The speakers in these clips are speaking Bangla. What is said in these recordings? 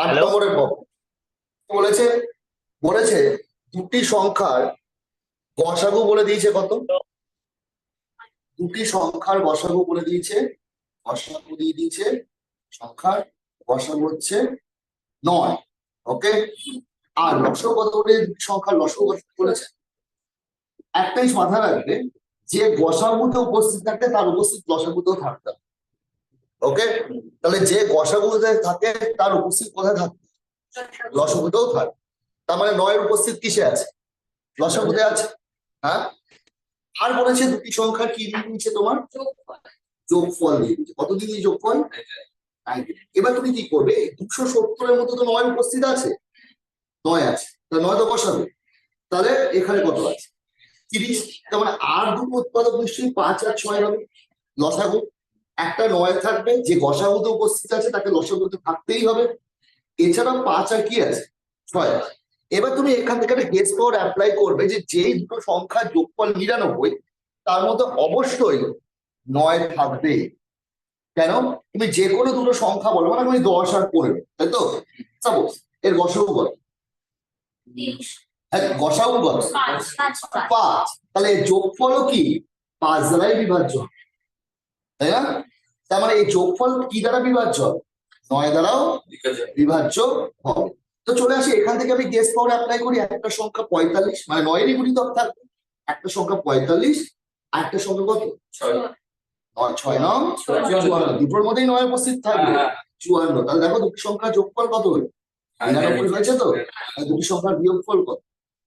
8 নম্বরের প্রবলেম বলেছে বলেছে দুটি সংখ্যার গসাগু বলে দিয়েছে কত? দুটি সংখ্যার গসাগু বলে দিয়েছে, গসাগু দিয়ে দিয়েছে, সংখ্যার গসাগু হচ্ছে 9। ওকে, আর লসগু কত বলে দুটি সংখ্যার লসগু কত বলেছে? একটাই মাথায় রাখবে যে গসাগুতে উপস্থিত থাকতে তার উপস্থিত লসাগুতেও থাকতে হবে। ওকে, তাহলে যে গসাগুতে থাকে তার উপস্থিত কোথায় থাকবে? লসাগুতেও থাকবে। তার মানে 9 উপস্থিত কিসে আছে? লসাগুতে আছে। হ্যাঁ, আর বলেছে দুটি সংখ্যার কি দিয়ে দিয়েছে তোমার? যোগফল দিয়ে দিয়েছে। কত দিয়ে দিয়েছে যোগফল? এবার তুমি কি করবে? 270 এর মতো তো 9 উপস্থিত আছে, 9 আছে, তাহলে 9 তো বসাবে। তাহলে এখানে কত আছে? 30। তার মানে আর দুটো উৎপাদক নিশ্চয়ই 5 আর 6 হবে লসাগু। একটা 9 থাকবে, যে গসাগুতে উপস্থিত আছে তাকে লসাগুতে থাকতেই হবে। এছাড়াও 5 আর কি আছে? 6 আছে। এবার তুমি এখান থেকে একটা গেস পাওয়ার অ্যাপ্লাই করবে যে যেই দুটো সংখ্যার যোগফল 99 তার মধ্যে অবশ্যই 9 থাকবে। কেন? তুমি যে কোনো দুটো সংখ্যা বলো, মানে তুমি 10 আর 15, তাই তো? সাপোজ এর গসাগু কত? হ্যাঁ, গসাগু কত? 5। তাহলে এর যোগফলও কি 5 দ্বারাই বিভাজ্য, তাই না? তার মানে এই যোগফল কি দ্বারা বিভাজ্য? 9 দ্বারাও বিভাজ্য হবে। তো চলে আসি এখান থেকে আমি গেস পাওয়ার অ্যাপ্লাই করি। একটা সংখ্যা 45, মানে 9 এরই গুণিতক থাকবে। একটা সংখ্যা 45 আর একটা সংখ্যা কত? 6। 6 9 54, দুটোর মধ্যেই 9 উপস্থিত থাকবে 54। তাহলে দেখো দুটি সংখ্যার যোগফল কত হলো? 99 হয়েছে তো? দুটি সংখ্যার বিয়োগফল কত?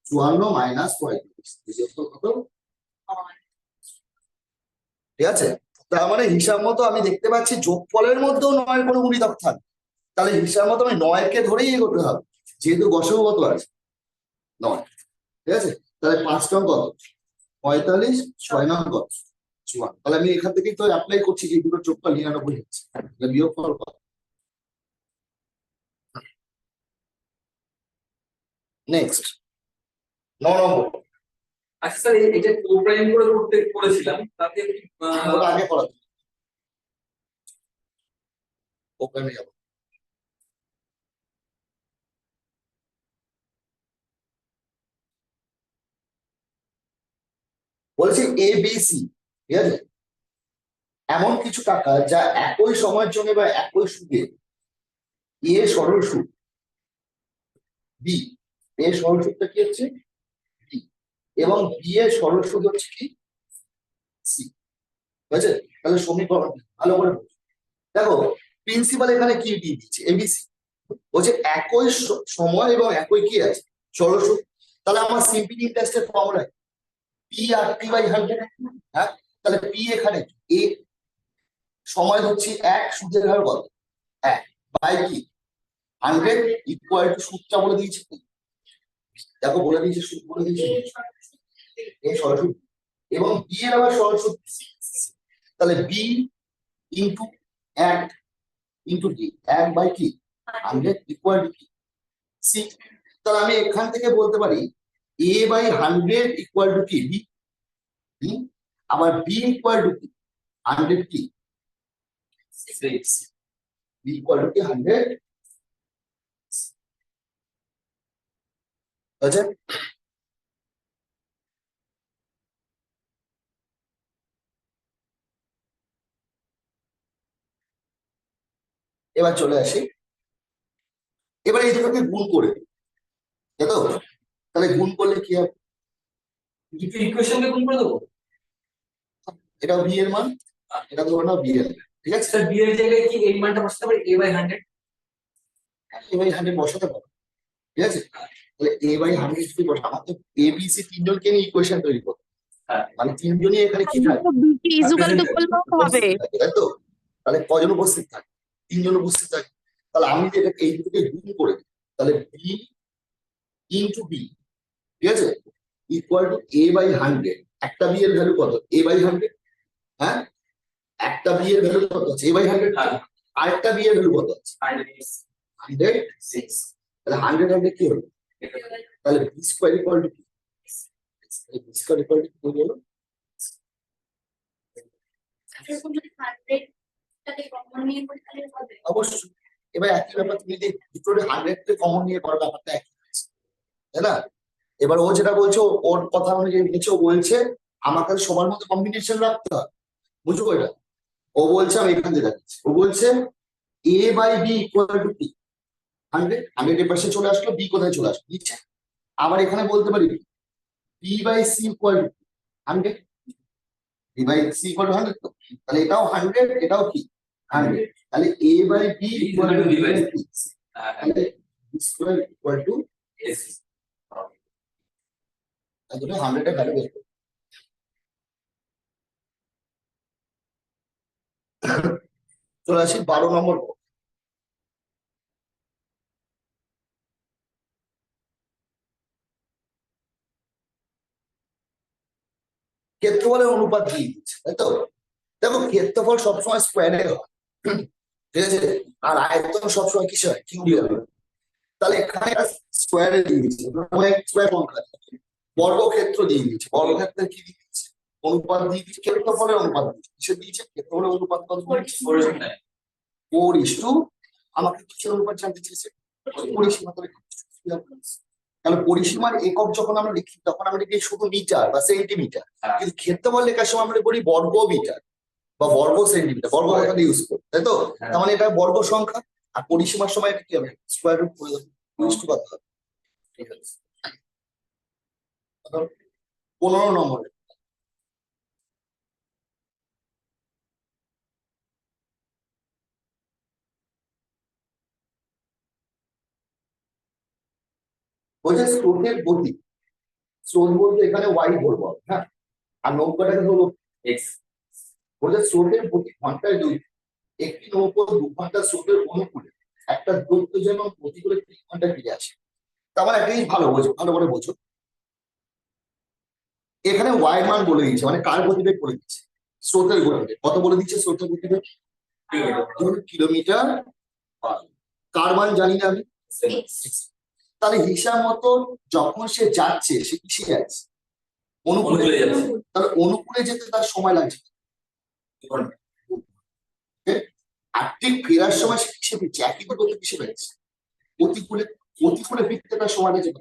54 মাইনাস 45, বিয়োগফল কত? ঠিক আছে। তার মানে হিসাব মতো আমি দেখতে পাচ্ছি যোগফলের মধ্যেও 9 কোনো গুণিতক থাকবে। তাহলে হিসাব মতো আমি 9 কে ধরেই এগোতে হবে, যেহেতু গসাগু কত আছে? 9। ঠিক আছে, তাহলে 5 নং কত? 45, 6 নং কত? 54। তাহলে আমি এখান থেকেই তো অ্যাপ্লাই করছি যে দুটো যোগফল 99 হচ্ছে, তাহলে বিয়োগফল কত? নেক্সট 9 নম্বর। আচ্ছা স্যার, এটা কোপ্রাইম করে করেছিলাম, তাতে ওটা আগে করা ওখানে যাবো। বলেছি ABC, ঠিক আছে, এমন কিছু টাকা যা একই সময়ের জন্য বা একই সুদে এ সরল সুদ, বি এ সরল সুদটা কি হচ্ছে? বি, এবং বি এর সরল সুদ হচ্ছে কি? সি। ঠিক আছে, তাহলে সমীকরণ ভালো করে দেখো। প্রিন্সিপাল এখানে কি দিয়ে দিচ্ছে? এবিসি বলছে একই সময় এবং একই কি আছে? সরল সুদ। তাহলে আমার সিম্পল ইন্টারেস্টের formula P R T by 100। হ্যাঁ, তাহলে পি এখানে এ সময় হচ্ছে 1, সুদের হার কত? 1 বাই কি 100 ইকুয়াল টু সুদটা বলে দিয়েছে। দেখো বলে দিয়েছে, সুদ বলে দিয়েছে, এই সরলসুদ। এবং বি এর আবার সরলসুদ, তাহলে B into 1 into D 1 by কি 100 ইকুয়াল টু কি সি। তাহলে আমি এখান থেকে বলতে পারি এ বাই 100 ইকুয়াল টু কি বি, আবার বি ইকুয়াল টু কি 100 কি বি ইকুয়াল টু কি 100। আচ্ছা, এবার চলে আসি, এবার এই দুটোকে গুণ করে, তাই তো? তাহলে গুণ করলে কি হবে? দুটো ইকুয়েশনকে গুণ করে দেবো। এটা বি এর মান, এটা ধরো না বি এর, ঠিক আছে? স্যার বি এর জায়গায় কি এই মানটা বসাতে পারি a বাই 100? এ বাই 100 বসাতে পারো, ঠিক আছে? তাহলে এ বাই 100 যদি বসা, আমার তো এ বি সি তিনজনকে নিয়ে ইকুয়েশন তৈরি করতে, মানে তিনজনই এখানে কি থাকে? তাই তো? তাহলে কজন উপস্থিত থাকে? 3 জন উপস্থিত থাকে। তাহলে আমি যদি এটাকে এই দুটোকে গুণ করে দিই, তাহলে বি ইনটু বি, ঠিক আছে, ইকুয়াল টু এ বাই 100। একটা বি এর ভ্যালু কত? এ বাই 100। হ্যাঁ, একটা বি এর ভ্যালু কত আছে? এ বাই 100। আরেকটা বি এর ভ্যালু কত আছে? 106। তাহলে 100 কি হলো? তাহলে বি স্কয়ার ইকুয়াল টু কি? বি স্কয়ার ইকুয়াল টু কি হলো? অবশ্যই এবার একই ব্যাপার তুমি যদি দুটোর 100 কমন নিয়ে করো ব্যাপারটা একই হচ্ছে, তাই না? এবার ও যেটা বলছে ওর কথা অনুযায়ী নিচে ও বলছে আমার কাছে সবার মধ্যে কম্বিনেশন রাখতে হবে, বুঝবো এটা? ও বলছে আমি এখান থেকে যাচ্ছি, ও বলছে a by B equal to P. 100 এর পাশে চলে আসলো, বি কোথায় চলে আসলো নিচে। আবার এখানে বলতে পারি B by C equal to 100, B by C equal to 100, তো তাহলে এটাও 100, এটাও কি 100, তাহলে a by B equal to B by C, তাহলে বি স্কয়ার ইকুয়াল টু তাহলে 100 এর ভ্যালু বের করো। চলে আসি 12 নম্বর। ক্ষেত্রফলের অনুপাত দিয়ে দিচ্ছে, তাই তো? দেখো ক্ষেত্রফল সবসময় স্কোয়ারে হয়, ঠিক আছে, আর আয়তন সবসময় কিসে হয়, কিউবে হয়। তাহলে এখানে স্কোয়ারে দিয়ে দিচ্ছে, স্কোয়ার সংখ্যা বর্গক্ষেত্র দিয়ে দিচ্ছে, বর্গক্ষেত্রের কি দিয়ে দিচ্ছে, অনুপাত দিয়ে দিচ্ছে, ক্ষেত্রফলের অনুপাত দিচ্ছে, কিসে দিয়েছে, ক্ষেত্রফলের অনুপাত কত দিচ্ছে, 4:, আমাকে কিসের অনুপাত জানতে চেয়েছে, পরিসীমা। তাহলে পরিসীমার একক যখন আমরা লিখি তখন আমরা লিখি শুধু মিটার বা সেন্টিমিটার, কিন্তু ক্ষেত্রফল লেখার সময় আমরা বলি বর্গ মিটার বা বর্গ সেন্টিমিটার, বর্গ কথাটা ইউজ করি, তাই তো? তার মানে এটা বর্গ সংখ্যা, আর পরিসীমার সময় এটা কি হবে, স্কোয়ার রুট করে দেবো, ইউজ করতে হবে। ঠিক আছে, 15 নম্বরে বলছে স্রোতের গতি, স্রোত বলতে এখানে ওয়াই বলবো, হ্যাঁ, আর নৌকাটাকে হলো এক্স। বলছে স্রোতের গতি ঘন্টায় 2, একটি নৌকো 2 ঘন্টা স্রোতের অনুকূলে একটা দূরত্ব যেন প্রতিকূলে 3 ঘন্টায় ফিরে আসে। তার মানে একটা জিনিস ভালো বোঝো, ভালো করে বোঝো, এখানে ওয়াই মান বলে দিচ্ছে, মানে কার গতিবেগ বলে দিচ্ছে, স্রোতের গতিবেগ কত বলে দিচ্ছে, স্রোতের গতিবেগ কিলোমিটার পার। কার মান জানি না আমি, তাহলে হিসাব মতো যখন সে যাচ্ছে সে কিসে যাচ্ছে, অনুকূলে যাচ্ছে, তাহলে অনুকূলে যেতে তার সময় লাগছে, আর ঠিক ফেরার সময় সে কিসে ফিরছে, একই গতি কিসে ফিরছে, প্রতিকূলে। প্রতিকূলে ফিরতে তার সময় লাগছে।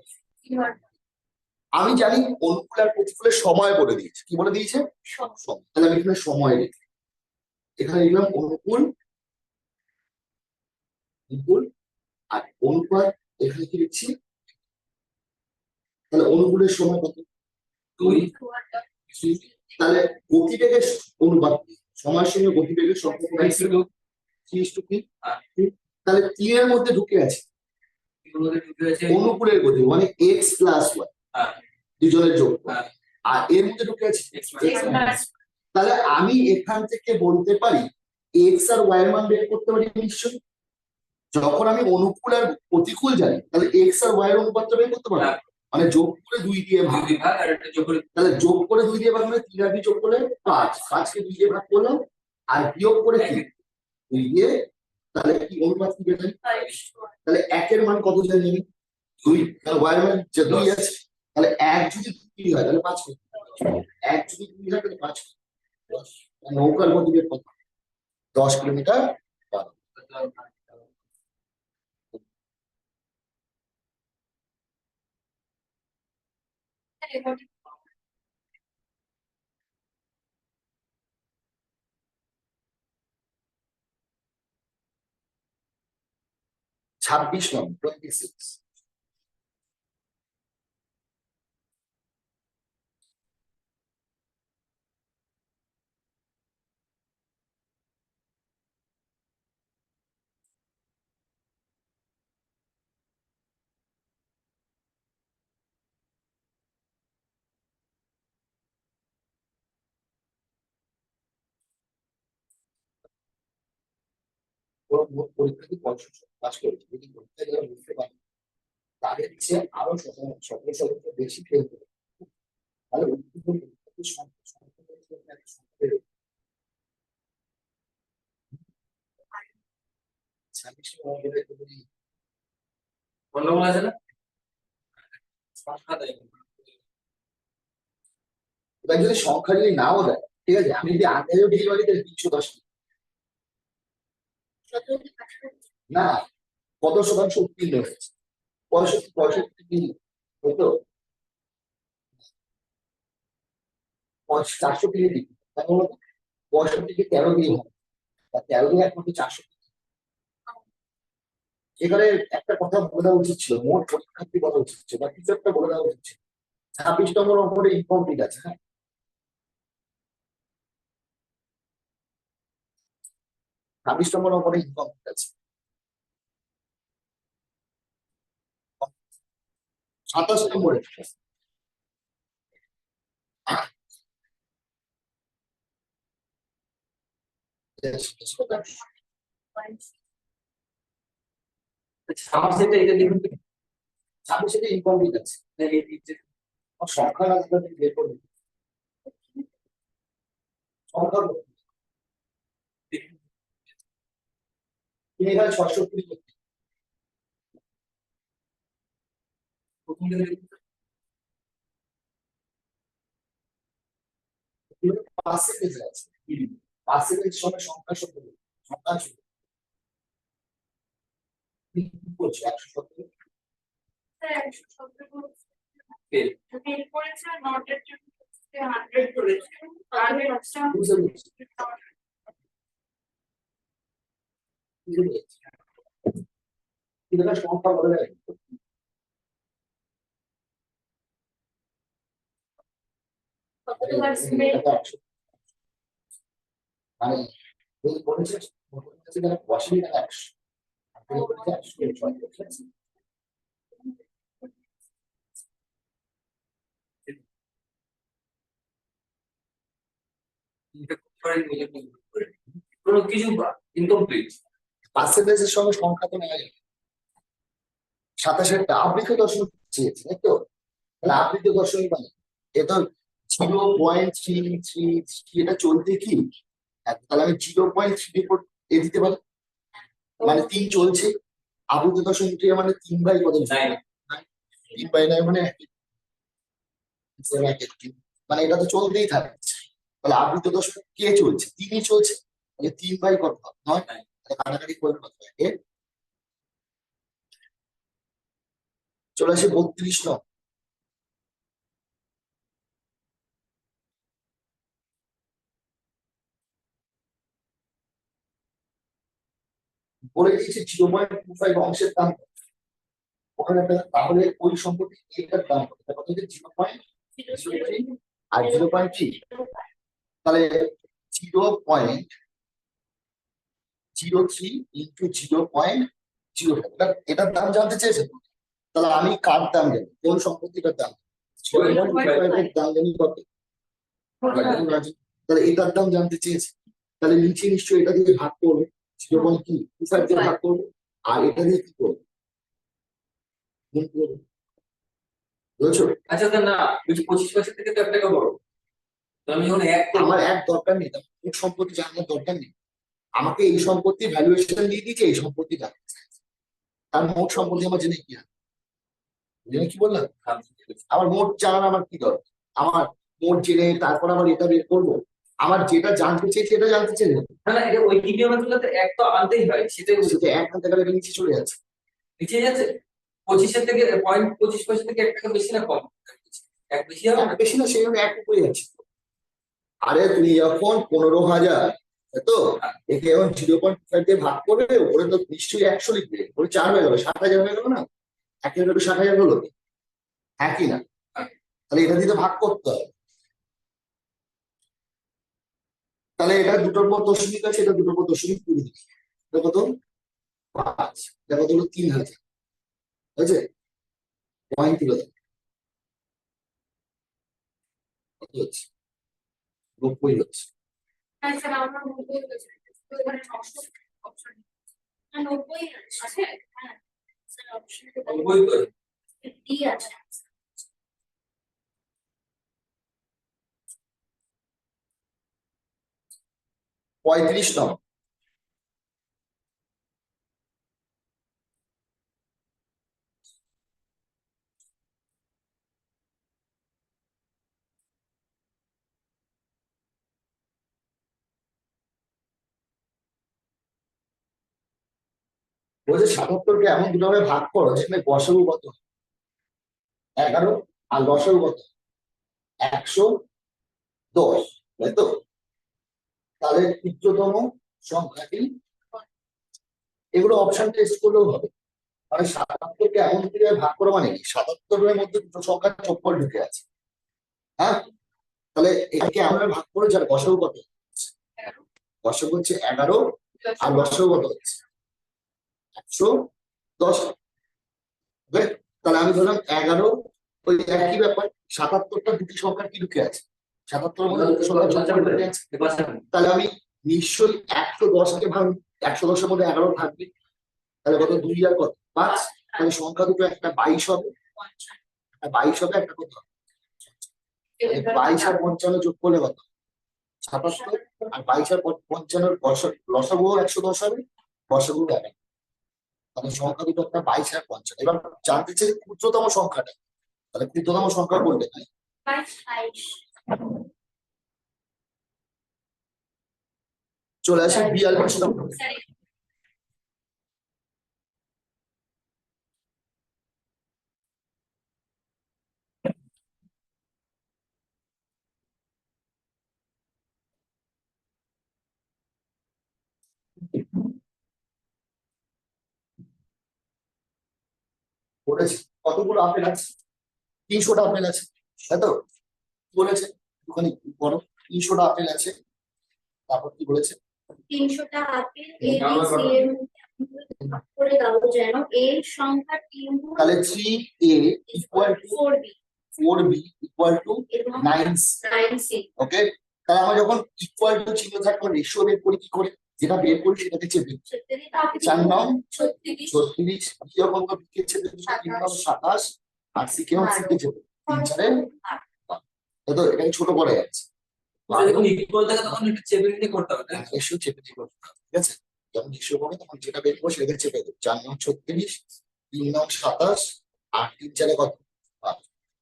আমি জানি অনুকূল আর প্রতিকূলের সময় বলে দিয়েছে, কি বলে দিয়েছে, সময়। তাহলে আমি এখানে সময় লিখি, এখানে লিখলাম অনুকূল, অনুকূল, আর অনুপাত এখানে কি লিখছি, তাহলে অনুকূলের সময় কত, 2। তাহলে গতিবেগের অনুপাত সময়ের সঙ্গে গতিবেগের সম্পর্ক কি, তাহলে 3 এর মধ্যে ঢুকে আছে অনুকূলের গতি, মানে এক্স প্লাস ওয়াই, দুজনের যোগ, আর এর মধ্যে ঢুকে আছে x। তাহলে আমি এখান থেকে বলতে পারি এক্স আর ওয়াই এর মান বের করতে পারি নিশ্চয়ই। যখন আমি অনুকূল আর প্রতিকূল জানি তাহলে এক্স আর ওয়াই এর অনুপাতটা বের করতে পারবো, মানে যোগ করে 2 দিয়ে ভাগ, তাহলে যোগ করে 2 দিয়ে ভাগ মানে 3 আর 2 যোগ করলে 5, 5 কে 2 দিয়ে ভাগ করলাম, আর বিয়োগ করে কি 2 দিয়ে, তাহলে কি অনুপাত কি বের, তাহলে 1 এর মান কত জানি আমি 2, তাহলে ওয়াই এর মান যে 2 আছে, তাহলে 1 যদি 2 হয় তাহলে 5 হবে, 1 যদি 2 হয় তাহলে 5 হবে, 10। নৌকার গতিবেগ কত, 10 কিলোমিটার পার। 26 নম্বর 26, ওর মোট পরীক্ষা কি 65 পাস করেছে, যদি পরীক্ষা যারা বুঝতে পারে তাদের চেয়ে আরো 17% বেশি ফেল করে, তাহলে উত্তীর্ণ পরীক্ষার্থীর সংখ্যা 26 নম্বরে যদি গন্ডগোল আছে না? এবার যদি সংখ্যা যদি নাও দেয়, ঠিক আছে, আমি যদি আন্দাজেও ডেলিভারি দেয় 310, না, কত শতাংশ উত্তীর্ণ হয়েছে? 65 তাই তো? 400 দিয়ে দিবি, তাই বলো তো? 65 13 দিয়ে হবে, তা 13 দিয়ে একমাত্র 400। এখানে একটা কথা বলে দেওয়া উচিত ছিল, মোট পরীক্ষার্থী বলা উচিত ছিল, বা কিছু একটা বলে দেওয়া উচিত ছিল। 26 নম্বর উপরে ইনকমপ্লিট আছে, হ্যাঁ। 26 নম্বর উপরে ইনকমপ্লিট আছে। 27 নম্বরে আমার সেটা এটা দেখুন তো। 26 ইনকমপ্লিট আছে। আর সংখ্যা রাখতে বের করবে, সংখ্যা বলো। তুমি এখানে 620 করতে, প্রথম থেকে দেখুন তো। পার্সেন্টেজ আছে। পার্সেন্টেজ সঙ্গে সংখ্যা শব্দ বলো। সংখ্যা শব্দ তুমি কি বলছো? 117 ফেল। বুঝতে পেরেছি, বুঝতে পেরেছি। কিন্তু এটা সংখ্যা বলে দেয়। এটা 100, মানে এই বলেছে, এখানে 80 না 100, আর তুমি বলেছে 106, ঠিক আছে? এটা করে নিলে করে কোনো কিছু ইনকমপ্লিট। পার্সেন্টেজের সঙ্গে সংখ্যা তো নেওয়া যাবে। 27টা আবৃত দশমিক চেয়েছে, তাই তো? তাহলে আবৃত দশমিক মানে এটা 0.333, এটা চলতে কি? তাহলে আমি 0.3 এ দিতে পারি, মানে 3 চলছে। আবৃত দশমিক মানে 3/, কত? নাই। 3/9 মানে মানে এটা তো চলতেই থাকছে। তাহলে আবৃত দশমিক কে চলছে? 3ই চলছে, তাহলে 3/, কত হবে? 9। তাহলে কাটাকাটি করলে কত হয়? চলে আসে 32 নম্বর। বলে দিয়েছে 0.25 অংশের দাম কত? ওখানে তাহলে ওই সম্পত্তি এটার দাম কত? এটা কত হচ্ছে? 0.03 আর 0.3, তাহলে 0.03 ইন্টু 0.05, এটার দাম জানতে চেয়েছে। তাহলে আমি কার দাম জানি? কোন সম্পত্তিটার দাম? 0.25 এর দাম জানি কত? তাহলে এটার দাম জানতে চেয়েছে, তাহলে নিচে নিশ্চয়ই এটা দিয়ে ভাগ করবে, 0.25 দিয়ে ভাগ করবে, আর এটা দিয়ে কি করবে? গুণ করবে। বুঝছো? আচ্ছা তা না, বলছি 25 পয়সা থেকে তো 1 টাকা বড়। তো আমি যখন এক আমার এক দরকার নেই, তার মোট সম্পত্তি জানার দরকার নেই। আমাকে এই সম্পত্তি ভ্যালুয়েশন দিয়ে দিয়েছে, এই সম্পত্তিটা তার মোট সম্পত্তি আমার জেনে কি হবে? জেনে কি বললাম? আমার মোট জানার আমার কি দরকার? আমার মোট জেনে তারপর আমার এটা বের করবো। আমার যেটা জানতে চেয়েছি এটা জানতে চেয়ে না না, এটা ওই দ্বিতীয় মাত্রাতে এক তো আনতেই হয়, সেটাই বলছি। সেটা 1 টাকা করে নিচে চলে যাচ্ছে। নিচে যাচ্ছে 25-এর থেকে 25 পয়সা থেকে 1 টাকা বেশি না কম? এক বেশি হবে না? বেশি না, সেই জন্য 1 উপরে যাচ্ছে। আরে তুমি যখন 15,000, তো একে যখন 0.5 দিয়ে ভাগ করবে, ওরে তো নিশ্চয়ই 100 লিখবে, ওরে 4 হয়ে গেল, 60,000 হয়ে গেল না? 1 60,000 হলো, হ্যাঁ কি না? তাহলে এটা দিয়ে তো ভাগ করতে হবে। তাহলে এটা দুটোর পর দশমিক আছে, এটা দুটোর পর দশমিক তুলে দিচ্ছি। এটা কত? 5। এটা কত হলো? 3,000, হয়েছে? পয়েন্ট তুলে দাও, কত হচ্ছে? 90 হচ্ছে। বই তো 35 নম্বর। বলছে ৭৭কে এমন দুভাবে ভাগ করো যেখানে গসাগু কত 11 আর লসাগু কত 110, তাই তো? তাহলে ক্ষুদ্রতম সংখ্যাটি, এগুলো অপশন টেস্ট করলেও হবে। মানে ৭৭কে এমন দুভাবে ভাগ করো মানে কি ৭৭-এর মধ্যে দুটো সংখ্যার যোগফল ঢুকে আছে। হ্যাঁ, তাহলে এটাকে আমরা ভাগ করে যার গসাগু কত, গসাগু হচ্ছে 11 আর লসাগু কত হচ্ছে 110। ওকে, তাহলে আমি ধরলাম 11, ওই একই ব্যাপার ৭৭টা দুটি সংখ্যার কি ঢুকে আছে, ৭৭-এর মধ্যে দুটো সংখ্যার যোগফল ঢুকে আছে। তাহলে আমি নিশ্চয়ই 110-কে ভাঙ, 110-এর মধ্যে 11 থাকবে, তাহলে কত 2 আর কত 5, তাহলে সংখ্যা দুটো একটা 22 হবে, একটা 22 হবে, একটা কত 22 আর 55 যোগ করলে কত ৭৭, আর 22 আর 55-এর লসাগু 110 হবে, গসাগু 11। তাহলে সংখ্যা দুটো একটা 22 আর 55। এবার জানতে চাই ক্ষুদ্রতম সংখ্যাটা, তাহলে ক্ষুদ্রতম সংখ্যা বলতে হয় চলে আসে 42 নম্বর। বলেছে কতগুলো আপেল আছে, 300টা আপেল আছে, তাই তো? বলেছে ওখানে বড় 300টা আপেল আছে, তারপর কি বলেছে 300টা আপেল এ বি সি এর মধ্যে ভাগ করে দাও যেন এর সংখ্যা 3 গুণ তাহলে 3a equal to 4b 4b equal to এবং 9c। 9c। ওকে, তাহলে আমরা যখন ইকুয়াল টু চিহ্ন থাকলে রেশিও বের করি কি করে, যেটা বের করি সেটাকে চেপে দিই। 4 9 36, বিয়োগ অঙ্ক বিকে চেপে দিই, 3 9 27, আর c কে 6 কে চেপে 3 4 তাই তো? এটাকে ছোট করা যাচ্ছে, যখন ইকুয়াল থাকে তখন একটু চেপে নিতে করতে হবে, তাই তো? রেশিও চেপে দিয়ে করতে হবে, ঠিক আছে? যখন রেশিও করবে তখন যেটা বের করবো সেটাকে চেপে দেবো। 4 9 36, 3 9 27, আর 3 4 কত 5,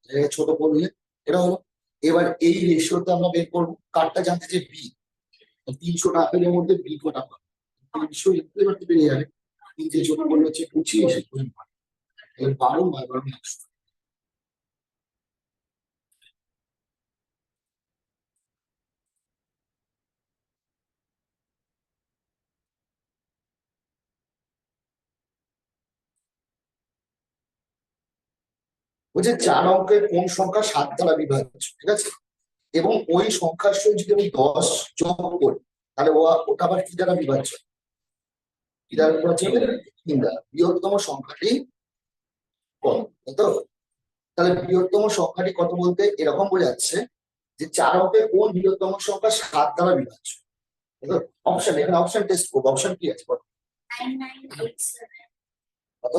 এটাকে ছোট করলে এটা হলো। এবার এই রেশিওতে আমরা বের করবো কারটা জানতে চাই বি, 300টা আপেলের মধ্যে বি কটা পাবো, 300 এবার তো বেরিয়ে যাবে, 3 যে যোগ করলে হচ্ছে 25, 12 9 12 100। বলছে 4 অঙ্কের কোন সংখ্যা 7 দ্বারা বিভাজ্য, ঠিক আছে? এবং ওই সংখ্যার সঙ্গে যদি আমি 10 যোগ করি তাহলে ওটা আবার কি দ্বারা বিভাজ্য, কি দ্বারা বিভাজ্য হবে 3 দ্বারা। বৃহত্তম সংখ্যাটি কত, তাই তো? তাহলে বৃহত্তম সংখ্যাটি কত বলতে এরকম বোঝাচ্ছে যে 4 অঙ্কের কোন বৃহত্তম সংখ্যা 7 দ্বারা বিভাজ্য। অপশন, এখানে অপশন টেস্ট করবো, অপশন কি আছে বলো? 9987 কত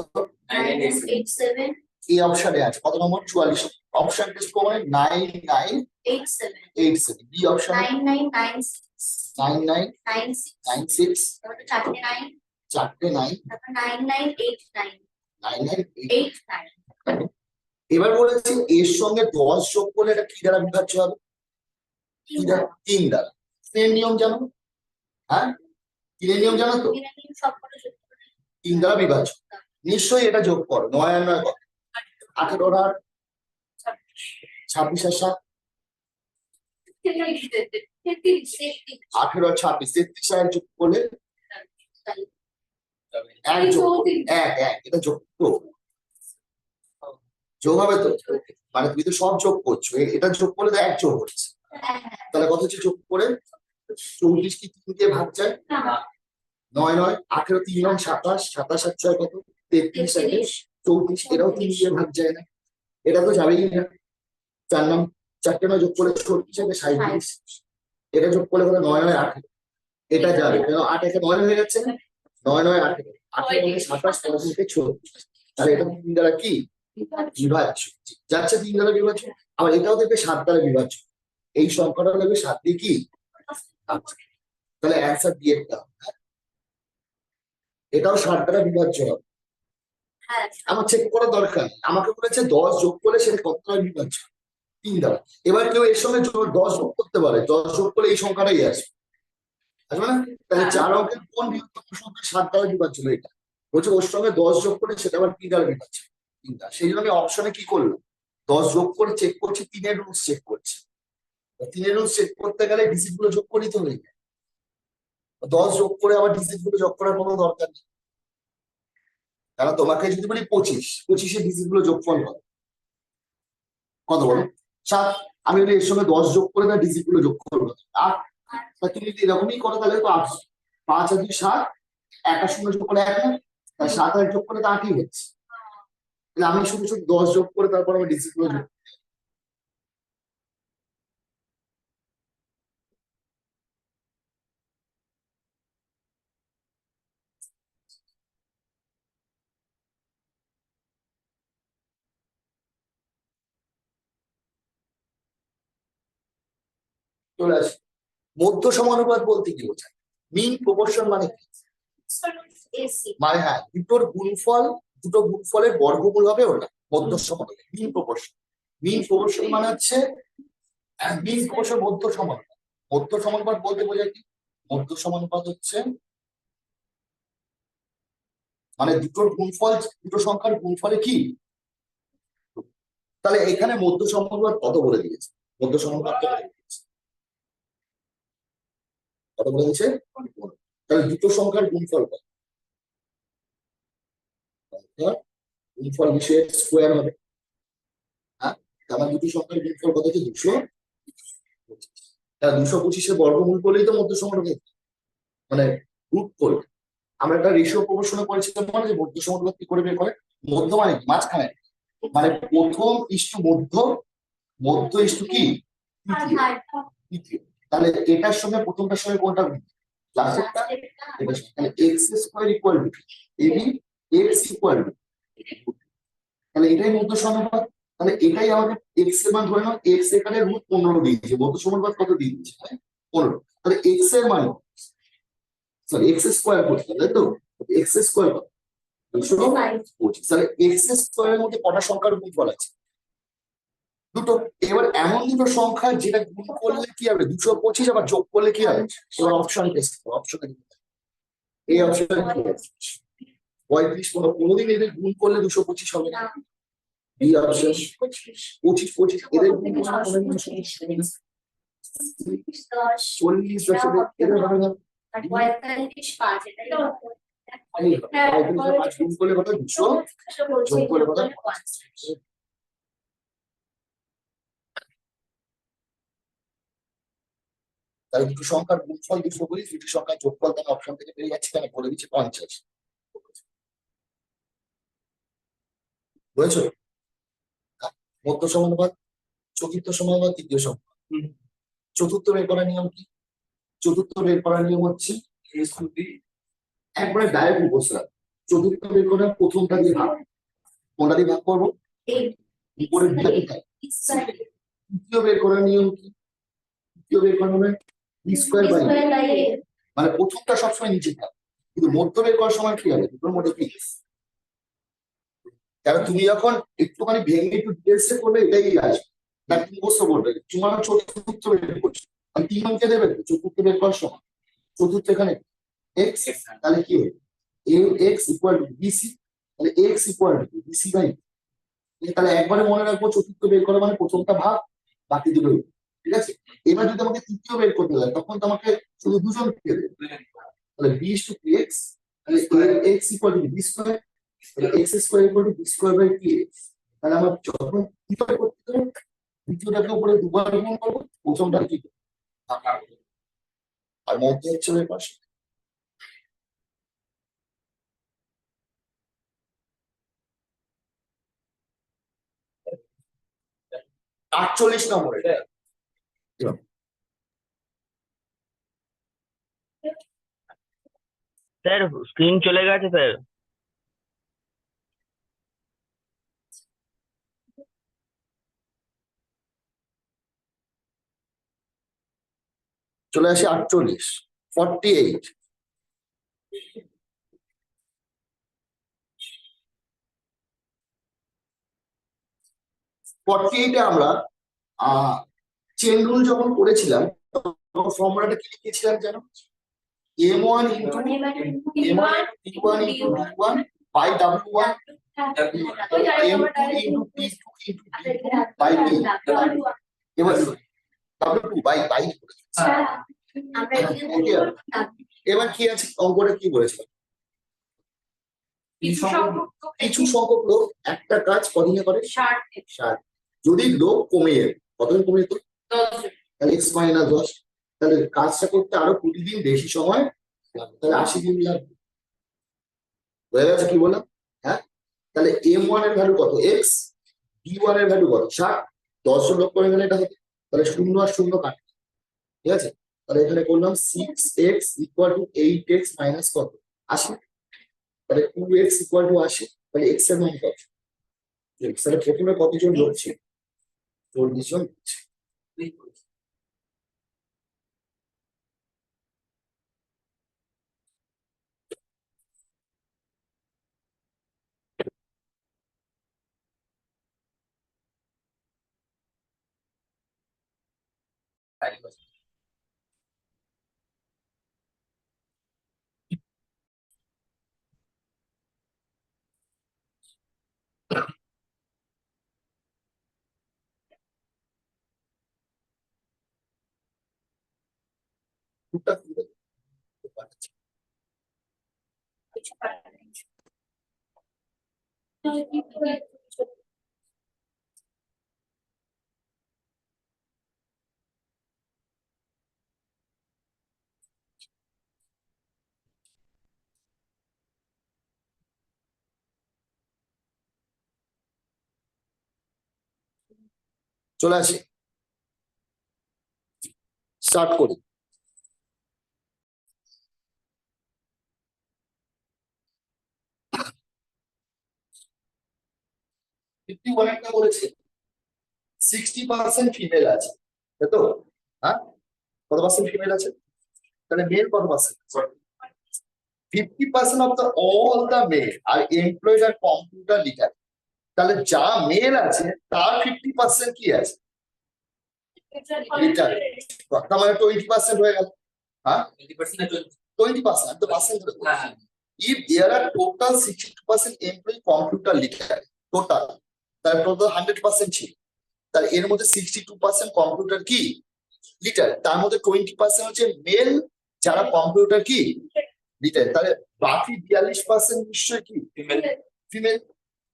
9987 এই অপশনে আছে কত নম্বর 44। অপশন টেস্ট করবো মানে 9987, বি অপশন 9996 9996, তারপরে চারটে 9 চারটে 9, তারপর 9989 99। 89 এবার বলেছি এর সঙ্গে 10 যোগ করলে এটা কি দ্বারা বিভাজ্য হবে, কি দ্বারা 3 দ্বারা। তিনের নিয়ম জানো? হ্যাঁ, তিনের নিয়ম জানো তো? সবকটা যোগ করে 3 দ্বারা বিভাজ্য, নিশ্চয়ই এটা যোগ করো। 9 আর 9 কত 18 আর 26 আর 7, 18 আর 26 33 আর যোগ করলে এক যোগ করো, এক এটা যোগ করো, যোগ হবে তো? মানে তুমি তো সব যোগ করছো, এটা যোগ করলে তো এক যোগ হচ্ছে, তাহলে কত হচ্ছে যোগ করে 34 কি 3 দিয়ে ভাগ যায়, 9 9 18 3 9 27, 27 আর 6 কত 33 আর 34, এটাও 3 দিয়ে ভাগ যায় না, এটা তো যাবেই না। 4 নাম 4টে 9 যোগ করে 34 হবে 37, এটা যোগ করলে কত 9 9 18, এটা যাবে কেন 8 একে 9 হয়ে যাচ্ছে, 9 9 18, 18 মধ্যে 27 পরবর্তীতে 36, তাহলে এটা 3 দ্বারা কি বিভাজ্য, যাচ্ছে 3 দ্বারা বিভাজ্য। আবার এটাও দেখবে 7 দ্বারা বিভাজ্য, এই সংখ্যাটা দেখবে 7 দিয়ে কি, তাহলে অ্যান্সার দিয়ে দাও, এটাও 7 দ্বারা বিভাজ্য হবে। আমার চেক করার দরকার নেই, আমাকে বলেছে 10 যোগ করলে সেটা কত দ্বারা বিভাজ্য, 3 দ্বারা। এবার কেউ এর সঙ্গে 10 যোগ করতে পারে, 10 যোগ করলে এই সংখ্যাটাই আসবে, আসবে না? তাহলে 4 অঙ্কের কোন বৃহত্তম সংখ্যা 7 দ্বারা বিভাজ্য, এটা বলছে ওর সঙ্গে 10 যোগ করে সেটা আবার কি দ্বারা মেটাচ্ছে, 3 দ্বারা। সেই জন্য আমি অপশনে কি করলাম, 10 যোগ করে চেক করছি, 3-এর রুলস চেক করছি। 3-এর রুলস চেক করতে গেলে ডিজিট গুলো যোগ করেই তো হয়ে যায়। 10 যোগ করে আবার ডিজিট গুলো যোগ করার কোনো দরকার নেই। কারণ তোমাকে যদি বলি 25-এর ডিজিট গুলো যোগফল কত বলো, 7। আমি যদি এর সঙ্গে 10 যোগ করে তার ডিজিট গুলো যোগ করবো 8। তুমি যদি এরকমই করো তাহলে তো 8, 5 আর 2 7, 1 আর 0 যোগ করে 1 না, তাহলে 7 আর যোগ করে তো 8ই হচ্ছে। তাহলে আমি শুধু শুধু 10 যোগ করে তারপর আমি ডিজিট গুলো যোগ চলে আসি। মধ্য সমানুপাত বলতে কি বোঝায়, মিন প্রপোর্শন মানে কি, এসি মানে হ্যাঁ দুটো গুণফলের বর্গমূল হবে ওটা মধ্য সমানুপাত, মিন প্রপোর্শন। মিন প্রপোর্শন মানে হচ্ছে মিন প্রপোর্শন মধ্য সমানুপাত। মধ্য সমানুপাত বলতে বোঝায় কি, মধ্য সমানুপাত হচ্ছে মানে দুটো সংখ্যার গুণফলে কি। তাহলে এখানে মধ্য সমানুপাত কত বলে দিয়েছে, মধ্য সমানুপাত কত বলে দিয়েছে, তাহলে দুটো সংখ্যার গুণফল কত, গুণফল বিষয়ের স্কোয়ার হবে। হ্যাঁ, আমার দুটো সংখ্যার গুণফল কত হচ্ছে 225। তাহলে 225-এর বর্গমূল করলেই তো মধ্য সমানুপাত, মানে রুট করলে। আমরা একটা রেশিও প্রপোর্শনে করেছিলাম, মানে যে মধ্য সমানুপাত কি করে বের করে, মধ্য মানে কি মাঝখানে, মানে প্রথম ইস্টু মধ্য, মধ্য ইস্টু কি তৃতীয়। তাহলে এটার সঙ্গে প্রথমটার সঙ্গে কোনটা গুণ, লাস্টেরটা এটার সঙ্গে। তাহলে X square equal to AB, X equal to, তাহলে এটাই মধ্য সমানুপাত। তাহলে এটাই আমাকে এক্স এর মান ধরে নাও, এক্স এখানে রুট 15 দিয়েছে, মধ্য সমানুপাত কত দিয়ে দিচ্ছে 15। তাহলে এক্স এর মান সরি এক্স স্কোয়ার করতে হবে, তাই তো, এক্স স্কোয়ার কত 225। তাহলে এক্স স্কোয়ারের মধ্যে কটা সংখ্যার গুণফল আছে, দুটো। এবার এমন দুটো সংখ্যা যেটা গুণ করলে কি হবে 225, আবার যোগ করলে কি হবে, এবার অপশন টেস্ট অপশনে এই অপশনে 35, কোনোদিন এদের গুণ করলে 225 হবে না। এই অপশন 25 এদের গুণ করলে 40 এদের হবে না। 5 গুণ করলে কত 200, যোগ করলে কত, তাহলে দুটো সংখ্যার গুণফল 220, দুটো সংখ্যার যোগফল তাহলে অপশন থেকে পেয়ে যাচ্ছে, তাহলে বলে দিচ্ছে 50। বুঝেছো, মধ্য সমানুপাত, চতুর্থ সমানুপাত, তৃতীয় সমানুপাত। চতুর্থ বের করার নিয়ম কি, চতুর্থ বের করার নিয়ম হচ্ছে একবারে ডাইরেক্ট উপস্থিত। চতুর্থ বের করার প্রথমটা দিয়ে ভাগ, কোনটা দিয়ে ভাগ করবো, উপরের দিকে কি থাকে। তৃতীয় বের করার নিয়ম কি, তৃতীয় বের করার হবে বি স্কোয়ার বাই, মানে প্রথমটা সবসময় নিচে থাকে, কিন্তু মধ্য বের করার সময় কি হবে, দুটোর মধ্যে কি। কারণ তুমি যখন একটুখানি ভেঙে একটু ডিটেলসে করবে এটাই আসবে, তার মুখস্থ করবে। তোমার চতুর্থ বের করছো, আমি 3 অঙ্কে দেবে তো চতুর্থ বের করার সময়, চতুর্থ এখানে এক্স, তাহলে কি হবে A X equal to BC, তাহলে X equal to BC by. তাহলে একবারে মনে রাখবো চতুর্থ বের করা মানে প্রথমটা ভাগ, বাকি দুটো, ঠিক আছে। এবার যদি আমাকে তৃতীয় বের করতে হয় তখন তো আমাকে শুধু দুজন কে দেবে, তাহলে বি ইস টু এক্স, তাহলে X equal to B square, X square equal to B square by P X. তাহলে আমরা যখন তৃতীয় করতে হবে দ্বিতীয়টাকে উপরে দুবার গুণ করবো, প্রথমটা কি আর মধ্যে হচ্ছে ওই পাশে। আটচল্লিশ নম্বর এটা স্যার স্ক্রিন চলে গেছে স্যার। চলে আসে 48, 48। 48-এ আমরা চেন রুল যখন করেছিলাম তখন ফর্মুলাটা কি লিখেছিলাম জানো, M1 into M1 T1 into D1 by W1 M2 into T2 into D2 by P এবার W2 by আমরা এদিকে Okay. এবার কি আছে অঙ্কটা কি বলেছে কিছু সংখ্যক লোক একটা কাজ কদিনে করে 60 যদি লোক কমে যায় কতদিন কমে যেত তাহলে x মাইনাস 10 তাহলে কাজটা করতে আরো 20 দিন বেশি সময় লাগবে তাহলে 80 দিন লাগবে হয়ে গেছে কি বললাম হ্যাঁ তাহলে m1 এর ভ্যালু কত x d1 এর ভ্যালু কত 60 10 লোক করে গেলে এটা হতো তাহলে 0 আর 0 কাটবে ঠিক আছে তাহলে এখানে করলাম 6x equal to 8x minus কত 80 তাহলে 2x ইকুয়াল টু 80 তাহলে x এর মান কত x তাহলে প্রথমে কতজন লোক ছিল 40 জন ছিল। টুকটাক করে দিতে পারছি। চলে আসি স্টার্ট করি একটা বলেছে 60% ফিমেল আছে তাই তো হ্যাঁ কত পার্সেন্ট ফিমেল আছে তাহলে মেল কত percent 50% of the all the male are employed at computer literate তাহলে যা মেল আছে তার 50% কি আছে লিটারেট তার মানে 20% হয়ে গেল হ্যাঁ 20% তো পার্সেন্ট ধরে বলছি। If there are total 62% employee computer literate total তাহলে টোটাল 100% ছিল তাহলে এর মধ্যে 62% কম্পিউটার কি লিটারেট তার মধ্যে 20% হচ্ছে মেল যারা কম্পিউটার কি লিটারেট তাহলে বাকি 42% নিশ্চয়ই কি ফিমেল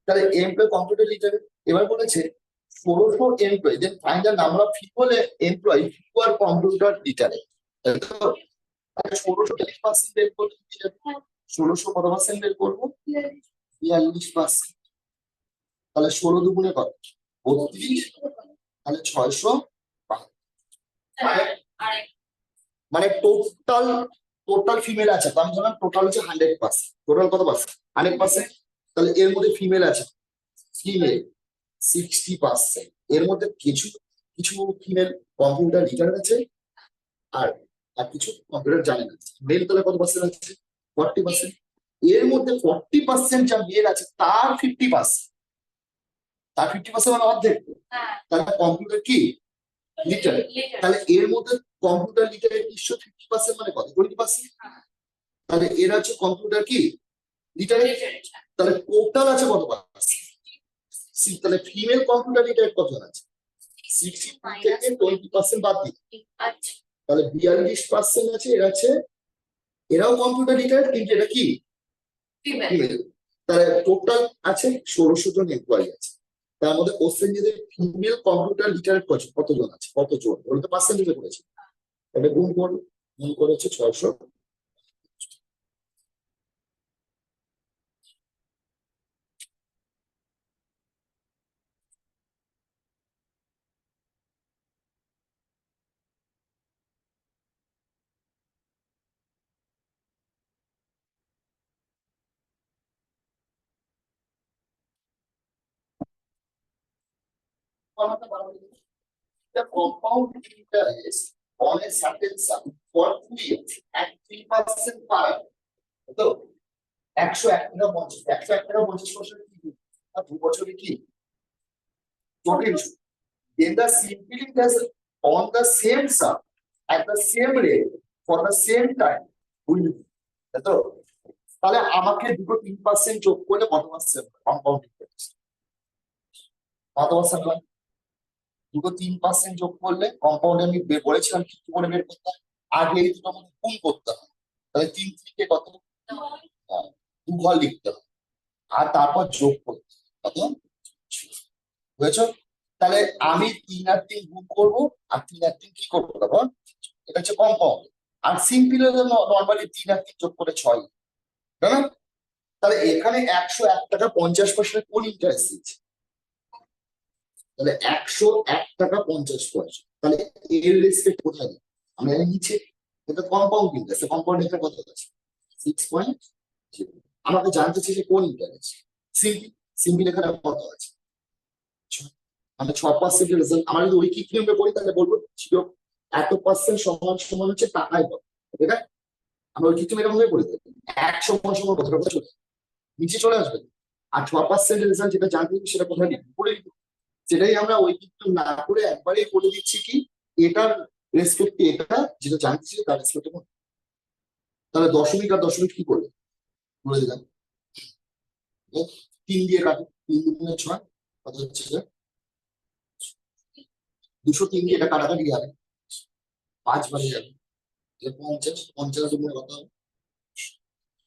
তাহলে এমপ্লয় কম্পিউটার লিটারেট এবার বলেছে 1600 employ then find the number of female employee who are computer literate তো 1640% বের করতে 1600 কত পার্সেন্ট বের করবো 42% তাহলে 16 দুগুণে কত 32 তাহলে 600 মানে টোটাল ফিমেল আছে তো আমি ধরলাম টোটাল হচ্ছে 100% টোটাল কত পার্সেন্ট 100% তাহলে এর মধ্যে ফিমেল আছে ফিমেল 60% এর মধ্যে কিছু কিছু ফিমেল কম্পিউটার লিটারেট আছে আর আর কিছু কম্পিউটার জানে না মেল তাহলে কত পার্সেন্ট আছে 40% এর মধ্যে 40% যা মেল আছে তার 50% তার 50% মানে অর্ধেক তাহলে কম্পিউটার কি লিটারেট তাহলে এর মধ্যে কম্পিউটার লিটারেট নিশ্চয় 50% মানে কত 20% তাহলে এর আছে কম্পিউটার কি লিটারেট তাহলে টোটাল আছে কত পার্সেন্ট তাহলে ফিমেল কম্পিউটার লিটারেট কত আছে 60 থেকে 20% বাদ দিই তাহলে 42% আছে এর আছে এরাও কম্পিউটার লিটারেট কিন্তু এটা কি ফিমেল তাহলে টোটাল আছে 1600 জন এমপ্লয়ি আছে তার মধ্যে কোশ্চেন যদি ফিমেল কম্পিউটার লিটারেট কতজন আছে কতজন ওটা তো পার্সেন্টেজে করেছে এটা গুণ করেছে 600 the compound interest on a certain sum for 2 years at 3% per annum. তো 101 টাকা 50 কি আর 2 বছরে কি total then the simple interest on the same sum at the same rate for the same time বুঝলি তাই তো? তাহলে আমাকে দুটো 3% যোগ করলে কত পার্সেন্ট কম্পাউন্ডিং কত পার্সেন্ট হয়? দুটো 3% যোগ করলে কম্পাউন্ড আমি বলেছিলাম কি করে বের করতে হয়, আগে এই দুটো মধ্যে গুণ করতে হয়। তাহলে 3 থেকে কত, 2 ঘর লিখতে হয় আর তারপর যোগ করতে হয়। কত বুঝেছ? তাহলে আমি 3 আর 3 গুণ করবো আর 3 আর 3 কি করবো দেখো, এটা হচ্ছে কম্পাউন্ড। আর সিম্পল নর্মালি 3 আর 3 যোগ করে 6, তাই না? তাহলে এখানে 101 টাকা 50 পয়সা কোন ইন্টারেস্ট দিচ্ছে? তাহলে 101 টাকা 50 পয়সা। তাহলে এর রেসপেক্ট কোথায় দিই? আমরা এর নিচে, এটা কম্পাউন্ড ইন্টারেস্ট, কম্পাউন্ড ইন্টারেস্ট কত আছে? 6.0। আমাকে জানতে চাই যে কোন ইন্টারেস্ট। সিম্পল, সিম্পল এখানে কত আছে? আমরা 6% রেজাল্ট, আমরা যদি ঐকিক নিয়মে করি তাহলে বলবো ছিল এত পার্সেন্ট সমান সমান হচ্ছে টাকায় কত, ঠিক আছে? আমরা ঐকিক নিয়ম এরকম ভাবে করে দেবো, 1 সমান সমান কত টাকা চলে নিচে চলে আসবে। আর 6% রেজাল্ট যেটা জানতে হবে সেটা কোথায় লিখবো, করে দিবো। সেটাই আমরা ঐকিক না করে একবারেই করে দিচ্ছি কি এটার রেসপেক্টে, এটা যেটা জানতে চাই তার রেসপেক্টে। তাহলে দশমিক আর দশমিক কি করবে, বলে দিলাম 3 দিয়ে কাটো, 3 দুগুণে 6, কত হচ্ছে যে 203 দিয়ে এটা কাটাকাটি যাবে, 5 বারে যাবে, 50, 50 দুগুণে কত হবে?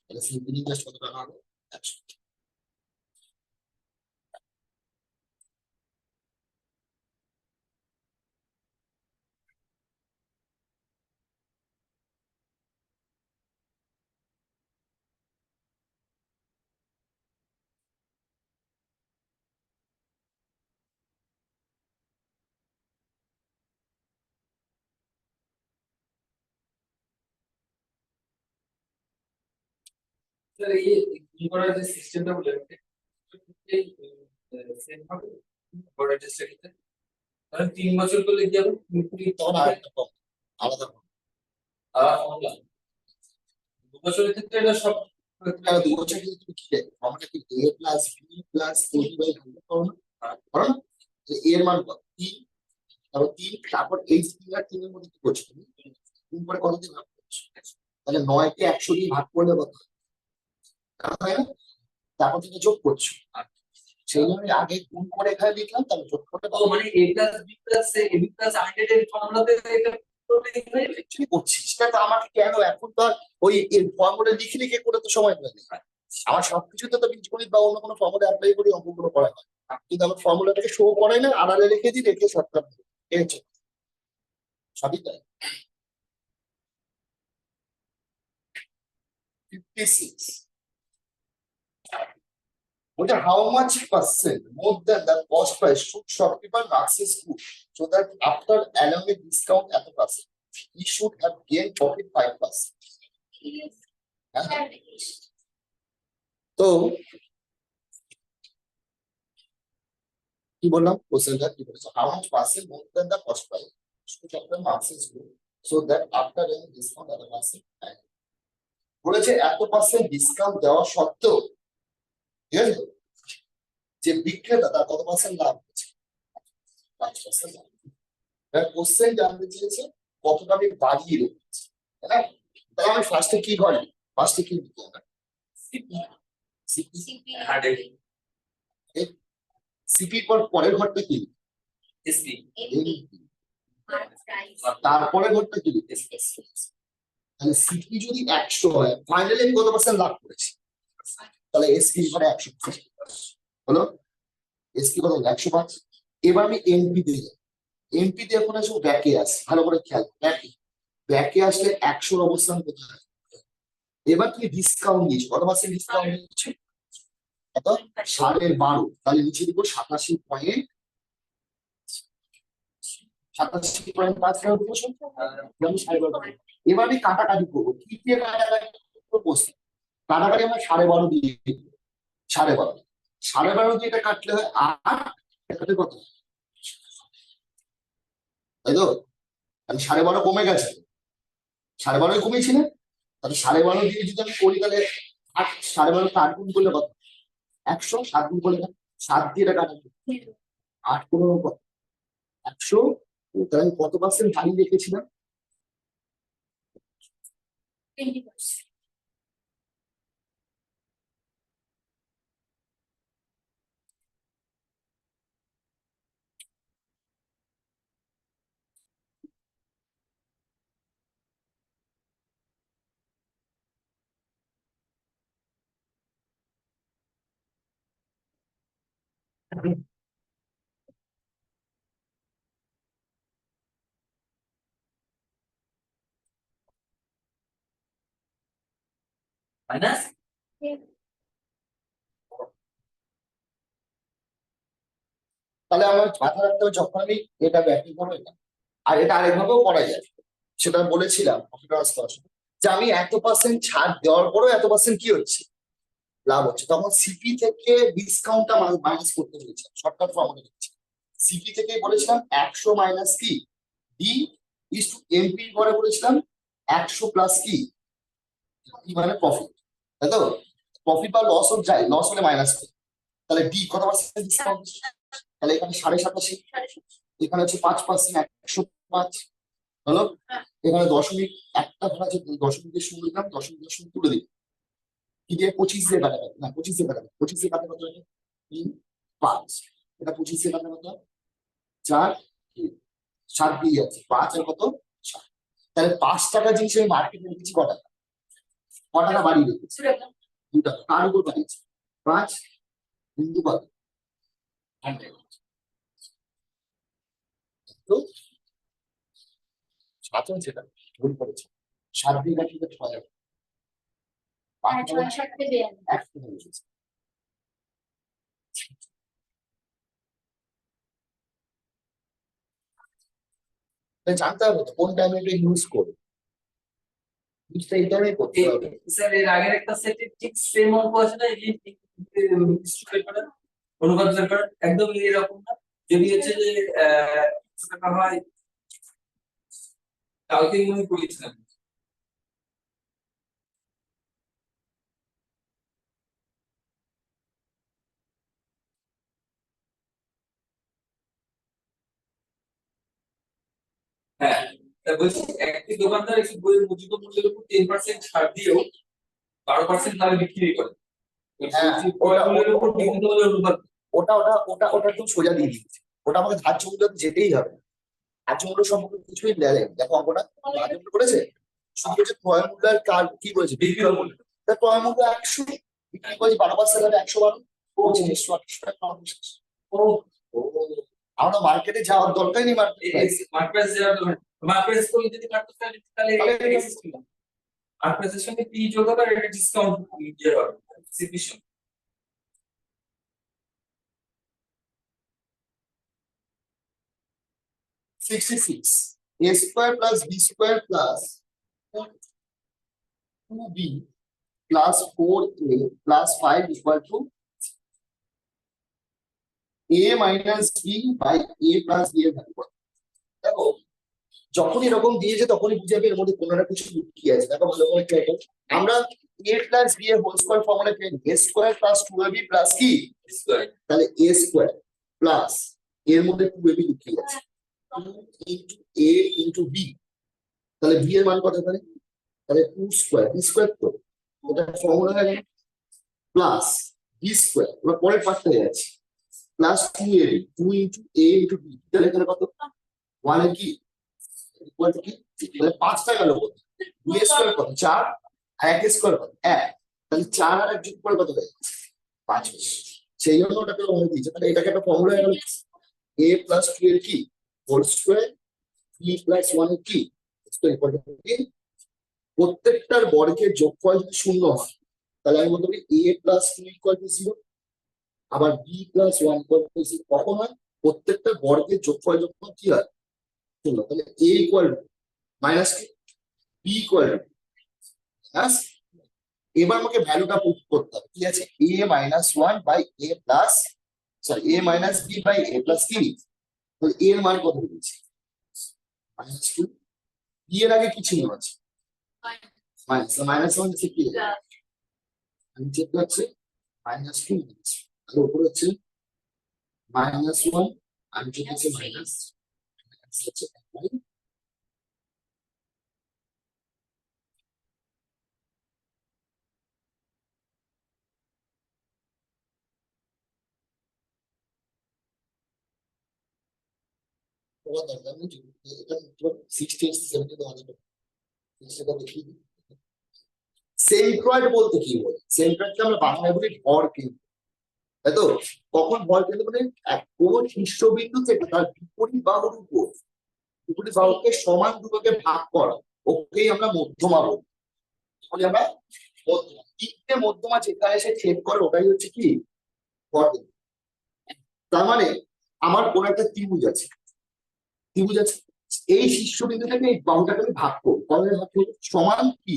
তাহলে সিম্পল ইন্টারেস্ট কত টাকা হবে? 100। স্যার এই কি করার যে সিস্টেমটা বলে সেম হবে বর্ডার ডিস্ট্রিক্টে, তাহলে 3 বছর করলে কি হবে? তখন আরেকটা কম, আলাদা কম। আর 2 বছরের ক্ষেত্রে এটা সব তাহলে 2 বছর কিন্তু তুমি কি দেখো, আমাকে কি a plus b plus a/100 করো না, করো না? যে a এর মান কত? 3, তারপর 3, তারপর এই 3 আর 3 এর মধ্যে কি করছো তুমি? 3 করে কত দিয়ে ভাগ করছো? তাহলে 9 কে 100 দিয়ে ভাগ করলে কত হয় না? তারপর তুমি যোগ করছো, সেই জন্য আমি আগে গুণ করে এখানে লিখলাম, তারপর যোগ করে ও মানে a plus b plus a b plus 100 এর ফর্মুলাতে এটা অ্যাকচুয়ালি করছি। সেটা তো আমাকে কেন এখন তো আর ওই ফর্মুলা লিখে লিখে করে তো সময় লাগে না। আমার সবকিছুতে তো বীজগণিত বা অন্য কোনো ফর্মুলা অ্যাপ্লাই করে অঙ্কগুলো করা হয়, কিন্তু আমার ফর্মুলাটাকে শো করাই না, আড়ালে রেখে দিই, রেখে শর্টকাট এই হচ্ছে সবই তাই। 56 ওটা how much percent more than the cost price should shopkeeper access good so that after allowing a discount at a percent he should have gained profit 5%. তো কি বললাম, কোশ্চেনটা কি বলেছে, how much percent more than the cost price should shopkeeper access good so that after allowing discount at a percent বলেছে এত পার্সেন্ট ডিসকাউন্ট দেওয়া সত্ত্বেও, ঠিক আছে, যে বিক্রেতা তার কত পার্সেন্ট লাভ হচ্ছে? 5% লাভ। কোশ্চেন জানতে চেয়েছে কতটা আমি বাড়িয়ে রেখেছি, তাই না? তাহলে আমি ফার্স্টে কি করি, ফার্স্টে কি লিখবো আমরা? সিপির পর পরের ঘরটা কি? এসপি তারপরে ঘরটা কি লিখবো? তাহলে সিপি যদি 100 হয়, ফাইনালি আমি কত পার্সেন্ট লাভ করেছি? তাহলে এসপি ঘরে 100 হলো, এসপি কত 105। এবার আমি এমপি দিয়ে, এমপি দিয়ে এখন আসবো ব্যাকে আসি, ভালো করে খেয়াল, ব্যাকে ব্যাকে আসলে 100 অবস্থান কোথায়? এবার তুমি ডিসকাউন্ট দিচ্ছ, কত পার্সেন্ট ডিসকাউন্ট দিচ্ছ? কত? 12.5। তাহলে নিচে দিব 87.5। এবার আমি কাটাকাটি করবো, কি দিয়ে কাটাকাটি করবো? কাটাকাটি আমরা 12.5 দিয়ে দিব। 12.5, 12.5 দিয়ে এটা কাটলে হয় 8, এটা কত? তাই তো? তাহলে 12.5 কমে গেছে, 12.5 কমেছিল, তাহলে 12.5 দিয়ে যদি আমি করি তাহলে 8, 12.5 8 গুণ করলে কত? 100, 7 গুণ করলে 7 দিয়ে এটা কাটা 8 কোনো 100। তাহলে আমি কত পার্সেন্ট বাড়িয়ে রেখেছিলাম? 20%. মাইনাস তাহলে আমার মাথা রাখতে হবে যখন আমি এটা ব্যাখ্যা করবো এটা, আর এটা আরেকভাবেও করা যায়, সেটা বলেছিলাম যে আমি এত পার্সেন্ট ছাড় দেওয়ার পরেও এত পার্সেন্ট কি হচ্ছে, লাভ হচ্ছে, তখন সিপি থেকে ডিসকাউন্টটা মাইনাস করতে বলেছিলাম, শর্টকাট ফর্মুলা দিচ্ছি। সিপি থেকে বলেছিলাম 100 মাইনাস কি ডি ইস টু এমপি পরে বলেছিলাম 100 প্লাস কি ই মানে প্রফিট, তাই তো? প্রফিট বা লস হোক যায়, লস হলে মাইনাস করি, তাহলে ডি কত পার্সেন্ট ডিসকাউন্ট, তাহলে এখানে 87.5, এখানে হচ্ছে 5%, 105 হলো, এখানে দশমিক একটা ধরা আছে, দশমিক দিয়ে শুরু দিলাম, দশমিক দশমিক তুলে দিই, কি দিয়ে 25 দিয়ে কাটা যাবে না, 25 দিয়ে কাটা যাবে, 25 দিয়ে কাটা কত হবে 3 5, এটা 25 দিয়ে কাটা কত 4 7 দিয়ে যাচ্ছে 5 আর কত 7, তাহলে 5 টাকা জিনিস আমি মার্কেটে রেখেছি ক টাকা, ক টাকা বাড়িয়ে রেখেছি 2 টাকা, কার উপর বাড়িয়েছি 5 বিন্দু কত 100, তো সাতন সেটা ভুল করেছে, 7 দিয়ে কাটিয়ে 6 যাবে, 5 টাকা 6 থেকে 1 টাকা বসেছে। তাই জানতে হবে তো কোন টাইমে এটা ইউজ করবে, ইউজটা এই টাইমে করতে হবে। স্যার এর আগের একটা সেটে ঠিক সেম অঙ্ক আছে না, এই স্টুডেন্ট করেন অনুবাদ বের করেন, একদম এরকম না, যদি হচ্ছে যে কত টাকা হয়, কালকে মনে করেছিলাম। হ্যাঁ, তা বলছি একটি দোকানদার একটি বইয়ের মজুত মূল্যের উপর 10% ছাড় দিয়েও 12% দামে বিক্রি করে। হ্যাঁ, ক্রয় মূল্যের উপর বিভিন্ন মূল্যের অনুপাত। ওটা একদম সোজা দিয়ে দিচ্ছে, ওটা আমাকে ধার্য মূল্য যেতেই হবে, ধার্য মূল্য সম্পর্কে কিছুই নেই, দেখো অঙ্কটা ধার্য মূল্য করেছে, শুধু হচ্ছে ক্রয় মূল্য আর কার কি বলেছে বিক্রয় মূল্য, তা ক্রয় মূল্য 100, বিক্রি করেছে 12% হবে 112, 128 ও ও আমরা মার্কেটে যাওয়ার দরকারই নেই, মার্কেটে মার্কেট যাওয়ার দরকার নেই। মার্কেট করে যদি কাটতে চাই তাহলে মার্কেটের সঙ্গে পি যোগ হবে আর এটা ডিসকাউন্ট দিয়ে হবে সিপিশন। 66 a square plus b square plus 2b plus 4a plus 5 equal to a minus b by a plus b এর ভ্যালু কত। দেখো যখন এরকম দিয়েছে তখনই বুঝে যাবে এর মধ্যে কোনো না কিছু কি আছে, দেখো ভালো করে খেয়াল করো, আমরা a plus b এর হোল স্কয়ার ফর্মুলা পেয়ে a square plus 2ab plus কি স্কয়ার, তাহলে a স্কয়ার প্লাস এর মধ্যে 2ab লুকিয়ে আছে 2 into a into b, তাহলে b এর মান কত হবে, তাহলে 2 স্কয়ার b স্কয়ার, তো এটা ফর্মুলা হয়ে গেল প্লাস b স্কয়ার, এবার পরের পার্টটা হয়ে যাচ্ছে plus 2ab 2 into a into b, তাহলে এখানে কত 1 এর কি ইকুয়াল টু কি, তাহলে 5টা গেল, 2 স্কয়ার কত 4 আর 1 স্কয়ার কত 1, তাহলে 4 আর 1 যোগ করে কত হয়ে যাচ্ছে 5, সেই জন্য ওটাকে বলে দিয়েছে, তাহলে এটাকে একটা ফর্মুলা হয়ে গেল a plus 2 এর কি হোল স্কয়ার b plus 1 এর কি স্কয়ার ইকুয়াল টু কি, প্রত্যেকটার বর্গের যোগফল যদি শূন্য হয় তাহলে আমি বলতে পারি a plus 2 ইকুয়াল টু 0, আবার b plus 1 ইকুয়াল টু 0 কখন হয়, প্রত্যেকটা বর্গের যোগফল যখন কি হয় শূন্য, তাহলে a equal to minus b equal to plus, এবার আমাকে ভ্যালুটা পুট করতে হবে, কি আছে a minus 1 by a plus sorry a minus b by a plus 3, তাহলে a এর মান কত দিয়েছি মাইনাস 2, b এর আগে কি ছিল আছে মাইনাস 1 থেকে কি আমি চেক করছি -2 আর উপরে হচ্ছে -1 আমি চেক করছি মাইনাস হচ্ছে তোমার দরকার নেই, এটা 60 70 দেওয়া যাবে, সেটা দেখিয়ে দিই। সেন্ট্রয়েড বলতে কি বলে? সেন্ট্রয়েডকে আমরা বাংলায় বলি ভর কেন্দ্র, তাই তো? কখন ভর কেন্দ্র মানে কোন শীর্ষবিন্দু থেকে তার বিপরীত বাহুর উপর, বিপরীত বাহুকে সমান দুভাগে ভাগ করা, ওকেই আমরা মধ্যমা বলি। বলি আমরা মধ্যমা। তিনটে মধ্যমা যেখানে এসে ছেদ করে ওটাই হচ্ছে কি ভর কেন্দ্র। তার মানে আমার কোন একটা ত্রিভুজ আছে, ত্রিভুজ আছে, এই শীর্ষবিন্দু থেকে এই বাহুটাকে আমি ভাগ করবো, তাহলে ভাগ করবো সমান কি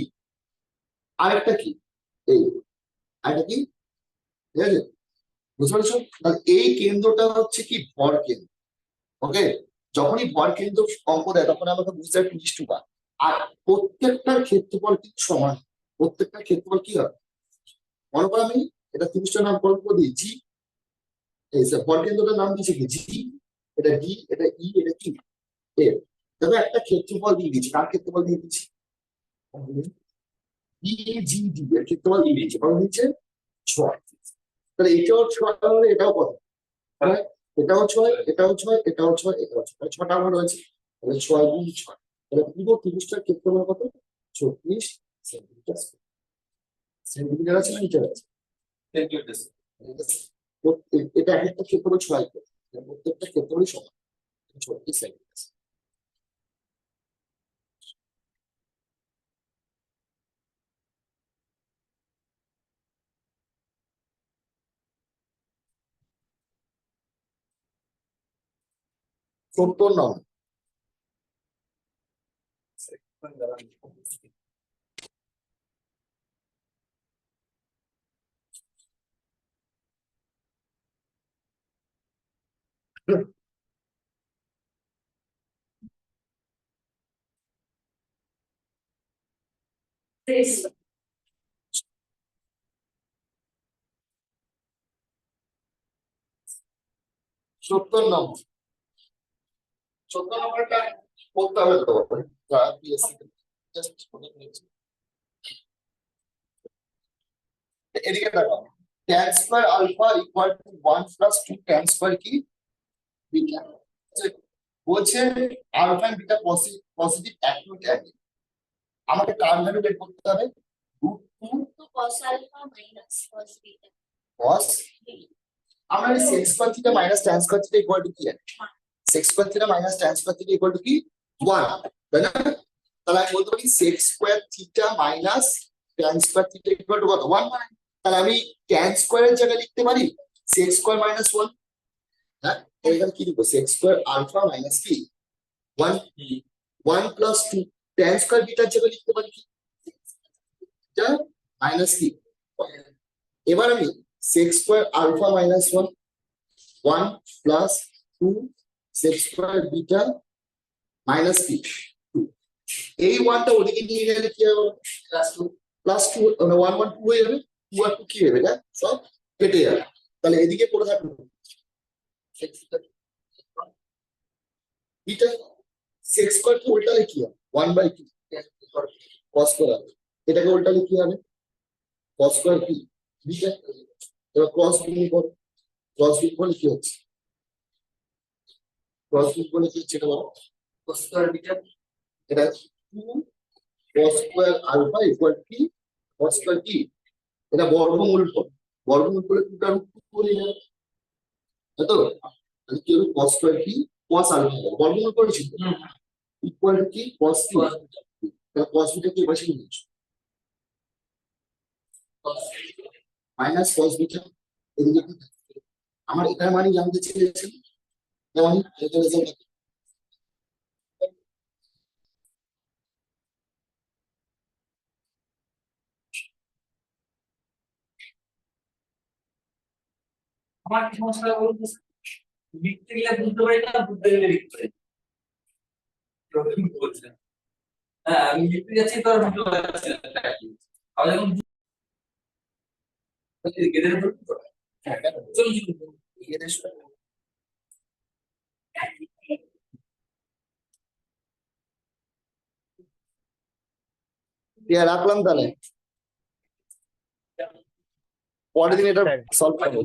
আরেকটা কি এই আরেকটা কি, ঠিক আছে? বুঝতে পারছো? তাহলে এই কেন্দ্রটা হচ্ছে কি ভর কেন্দ্র। ওকে, যখনই ভর কেন্দ্র অঙ্ক দেয় তখন আমাকে বুঝতে হয় 20 বার। আর প্রত্যেকটার ক্ষেত্রফল কিন্তু সমান, প্রত্যেকটার ক্ষেত্রফল কি হবে মনে করো, আমি এটা 30টা নাম কল্প দিই জি, এই ভর কেন্দ্রটার নাম দিয়েছে কি জি, এটা ডি, এটা ই, এটা কি এ। তবে একটা ক্ষেত্রফল দিয়ে দিচ্ছি, কার ক্ষেত্রফল দিয়ে দিচ্ছি? ই জি ডি এর ক্ষেত্রফল দিয়ে দিচ্ছি, কারণ নিচে 6। তাহলে এটাও 6 হলে এটাও কত? তাহলে এটাও 6, এটাও 6, এটাও 6, এটাও 6, 6টা আমার রয়েছে। তাহলে 6 গুণ 6, তাহলে পুরো ত্রিভুজটার ক্ষেত্রফল কত? 36 সেন্টিমিটার। সেন্টিমিটার আছে না মিটার আছে? এটা এক একটা ক্ষেত্রফল 6 করে, প্রত্যেকটা ক্ষেত্রফলই সমান 36 সেন্টিমিটার। সত্তর নং সত্তর নং 14 নম্বরটা করতে হবে তো, যারা পিএসসি জাস্ট এদিকে দেখো, tan square alpha equal to 1 plus 2 tan square কি বিটা। বলছে alpha and beta positive acute angle, আমাকে কার ভ্যালু বের করতে হবে? √2 তো cos alpha minus cos beta cos, আমরা এই sec square theta minus tan square theta equal to কি জানি? sec square theta minus tan square theta equal to কি 1, তাই না? তাহলে আমি বলতে পারি sec square theta minus tan square theta equal to কত? 1। তাহলে আমি tan স্কয়ারের জায়গায় লিখতে পারি sec স্কয়ার মাইনাস 1। হ্যাঁ, এখানে কি লিখবো? sec স্কয়ার আলফা মাইনাস কি 1, 1 প্লাস 2 tan স্কয়ার বিটার জায়গায় লিখতে পারি কি এটা মাইনাস কি। এবার আমি sec square alpha minus 1, 1 plus 2 sec square beta minus কি 2, এই 1টা ওদিকে নিয়ে গেলে কি হবে? প্লাস 2 মানে 1 1 2 হয়ে যাবে, 2 আর 2 কি হবে? এটা সব কেটে যাবে। তাহলে এদিকে পড়ে থাকবে বিটা। sec স্কয়ার কে উল্টালে কি হবে? 1/2 cos স্কয়ার, এটাকে উল্টালে কি হবে? cos স্কয়ার কি বিটা। এবার ক্রস গুণ করো, ক্রস গুণ করলে কি হচ্ছে? ক্রস গুণ করলে কি হচ্ছে এটা বলো? cos স্কয়ার বিটা, এটা 2 cos স্কয়ার আলফা ইকুয়াল কি cos স্কয়ার কি, এটা বর্গমূল করো, বর্গমূল করলে 2টা √2 হয়ে যাবে, তাই তো? তাহলে কি হলো? cos স্কয়ার কি cos আলফা, বর্গমূল করেছি ইকুয়াল কি cos কি, cos তাহলে cos বিটা কি বসে নিয়েছো মাইনাস cos বিটা। এদিকে কি থাকবে? আমার এটার মানে জানতে চেয়েছেন, যেমন এটা রেজাল্ট আমার কি সমস্যা বলতে, লিখতে গেলে বুঝতে পারি না, বুঝতে গেলে লিখতে পারি প্রবলেম বলছে। হ্যাঁ, আমি লিখতে যাচ্ছি তো আর বুঝতে পারছি না এটা কি। আমি যখন গেদের বলবো তো, চলুন চলুন। রাখলাম তাহলে, পরের দিন এটা সলভ করবো।